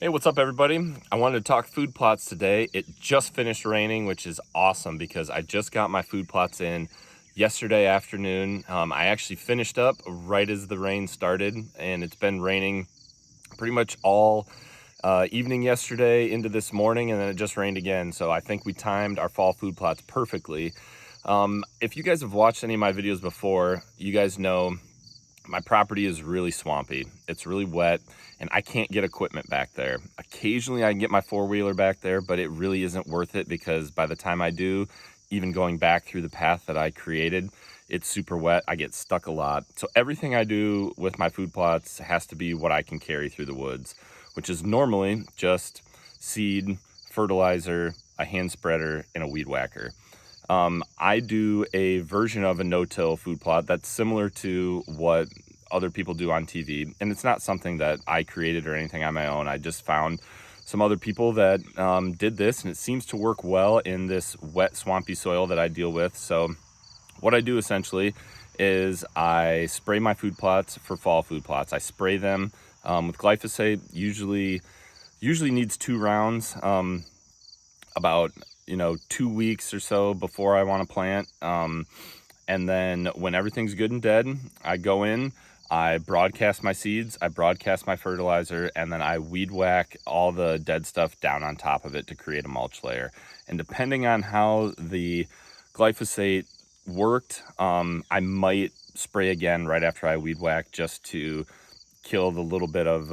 Hey, what's up everybody? I wanted to talk food plots today. It just finished raining, which is awesome because I just got my food plots in yesterday afternoon. I actually finished up right as the rain started, and it's been raining pretty much all evening yesterday into this morning, and then it just rained again. So I think we timed our fall food plots perfectly. If you guys have watched any of my videos before, you guys know my property is really swampy. It's really wet and I can't get equipment back there. Occasionally I can get my four-wheeler back there, but it really isn't worth it because by the time I do, even going back through the path that I created, it's super wet. I get stuck a lot. So everything I do with my food plots has to be what I can carry through the woods, which is normally just seed, fertilizer, a hand spreader, and a weed whacker. I do a version of a no-till food plot that's similar to what other people do on TV. And it's not something that I created or anything on my own. I just found some other people that did this, and it seems to work well in this wet, swampy soil that I deal with. So what I do essentially is I spray my food plots for fall food plots. I spray them with glyphosate, usually needs 2 rounds, about 2 weeks or so before I want to plant. And then when everything's good and dead, I go in, I broadcast my seeds, I broadcast my fertilizer, and then I weed whack all the dead stuff down on top of it to create a mulch layer. And depending on how the glyphosate worked, I might spray again right after I weed whack just to kill the little bit of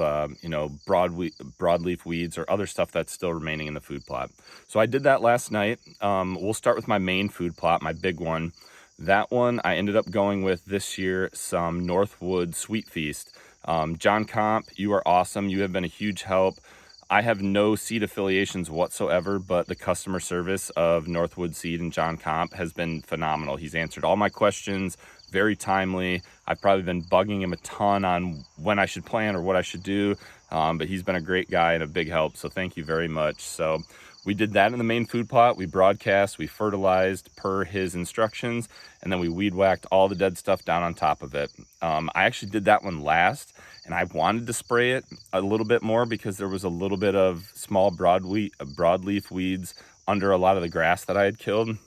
broadleaf weeds or other stuff that's still remaining in the food plot. So I did that last night. We'll start with my main food plot, my big one. That one I ended up going with this year some Northwood Sweet Feast. John Comp, you are awesome. You have been a huge help. I have no seed affiliations whatsoever, but the customer service of Northwood Seed and John Comp has been phenomenal. He's answered all my questions, very timely. I've probably been bugging him a ton on when I should plant or what I should do, but he's been a great guy and a big help, so thank you very much. So we did that in the main food plot. We broadcast, we fertilized per his instructions, and then we weed whacked all the dead stuff down on top of it. I actually did that one last, and I wanted to spray it a little bit more because there was a little bit of small broadleaf weeds under a lot of the grass that I had killed,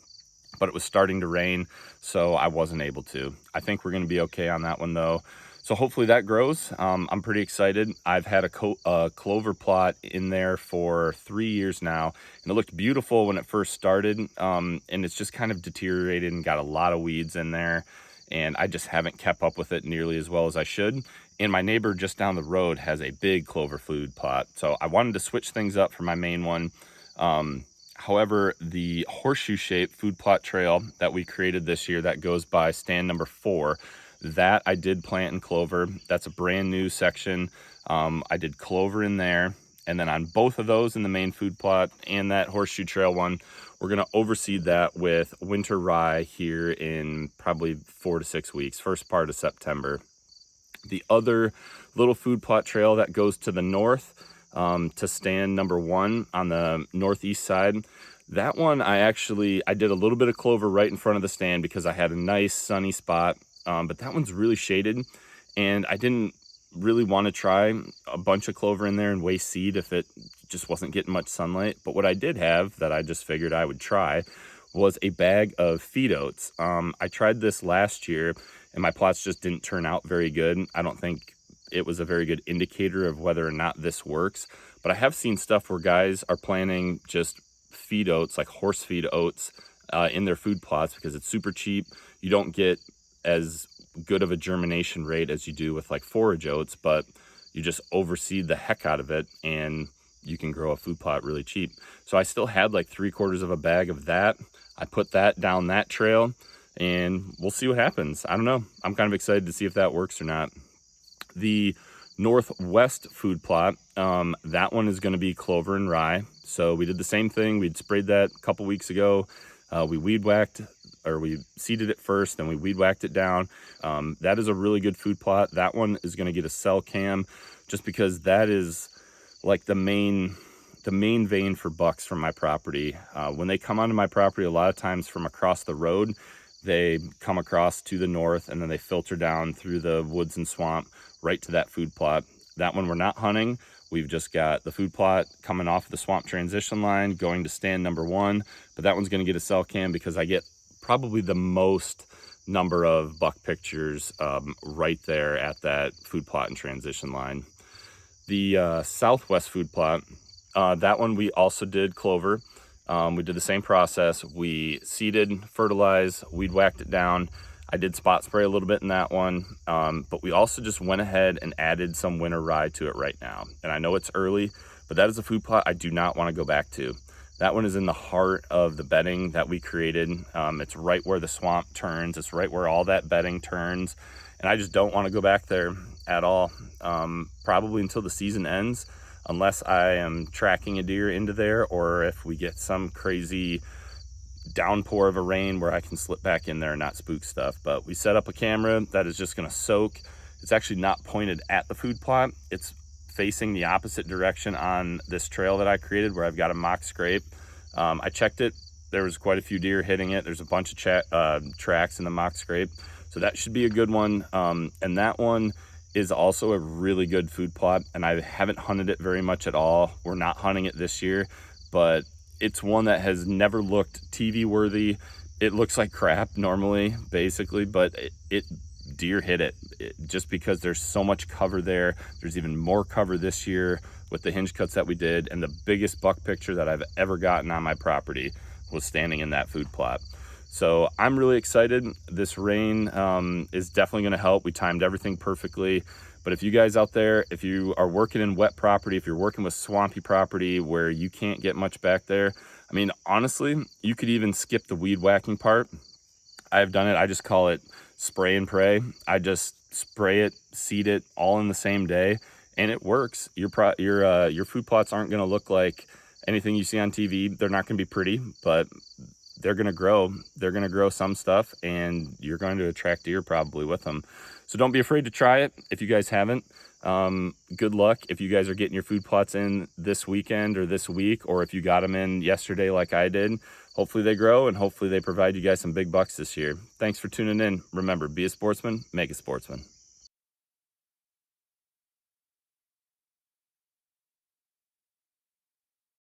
but it was starting to rain, so I wasn't able to. I think we're going to be okay on that one though. So hopefully that grows. I'm pretty excited. I've had a clover plot in there for 3 years now, and it looked beautiful when it first started, and it's just kind of deteriorated and got a lot of weeds in there, and I just haven't kept up with it nearly as well as I should. And my neighbor just down the road has a big clover food plot, so I wanted to switch things up for my main one. However, the horseshoe shaped food plot trail that we created this year that goes by stand number 4, that I did plant in clover. That's a brand new section. I did clover in there. And then on both of those, in the main food plot and that horseshoe trail one, we're going to overseed that with winter rye here in probably 4 to 6 weeks, first part of September. The other little food plot trail that goes to the north, to stand number 1 on the northeast side, that one I did a little bit of clover right in front of the stand because I had a nice sunny spot, but that one's really shaded, and I didn't really want to try a bunch of clover in there and waste seed if it just wasn't getting much sunlight. But what I did have that I just figured I would try was a bag of feed oats. I tried this last year and my plots just didn't turn out very good. I don't think it was a very good indicator of whether or not this works, but I have seen stuff where guys are planting just feed oats, like horse feed oats, in their food plots because it's super cheap. You don't get as good of a germination rate as you do with like forage oats, but you just overseed the heck out of it and you can grow a food plot really cheap. So I still had like 3/4 of a bag of that. I put that down that trail and we'll see what happens. I don't know. I'm kind of excited to see if that works or not. The northwest food plot, that one is going to be clover and rye. So we did the same thing. We'd sprayed that a couple weeks ago. We seeded it first, then we weed whacked it down. That is a really good food plot. That one is going to get a cell cam just because that is like the main vein for bucks from my property. When they come onto my property, a lot of times from across the road, they come across to the north and then they filter down through the woods and swamp right to that food plot. That one we're not hunting. We've just got the food plot coming off the swamp transition line, going to stand number 1, but that one's gonna get a cell cam because I get probably the most number of buck pictures right there at that food plot and transition line. The southwest food plot, that one we also did clover. We did the same process. We seeded, fertilized, weed whacked it down. I did spot spray a little bit in that one, but we also just went ahead and added some winter rye to it right now. And I know it's early, but that is a food plot I do not want to go back to. That one is in the heart of the bedding that we created. It's right where the swamp turns. It's right where all that bedding turns. And I just don't want to go back there at all, probably until the season ends, unless I am tracking a deer into there, or if we get some crazy downpour of a rain where I can slip back in there and not spook stuff. But we set up a camera that is just going to soak. It's actually not pointed at the food plot. It's facing the opposite direction on this trail that I created where I've got a mock scrape. I checked it. There was quite a few deer hitting it. There's a bunch of tracks in the mock scrape. So that should be a good one. And that one is also a really good food plot, and I haven't hunted it very much at all. We're not hunting it this year, but it's one that has never looked TV worthy. It looks like crap normally, basically, but deer hit it just because there's so much cover there. There's even more cover this year with the hinge cuts that we did, and the biggest buck picture that I've ever gotten on my property was standing in that food plot. So I'm really excited. This rain is definitely going to help. We timed everything perfectly. But if you guys out there, if you are working in wet property, if you're working with swampy property where you can't get much back there, I mean, honestly, you could even skip the weed whacking part. I've done it. I just call it spray and pray. I just spray it, seed it all in the same day, and it works. Your food plots aren't going to look like anything you see on TV. They're not going to be pretty, but they're going to grow. They're going to grow some stuff, and you're going to attract deer probably with them. So don't be afraid to try it if you guys haven't. Good luck if you guys are getting your food plots in this weekend or this week, or if you got them in yesterday like I did. Hopefully they grow, and hopefully they provide you guys some big bucks this year. Thanks for tuning in. Remember, be a sportsman, make a sportsman.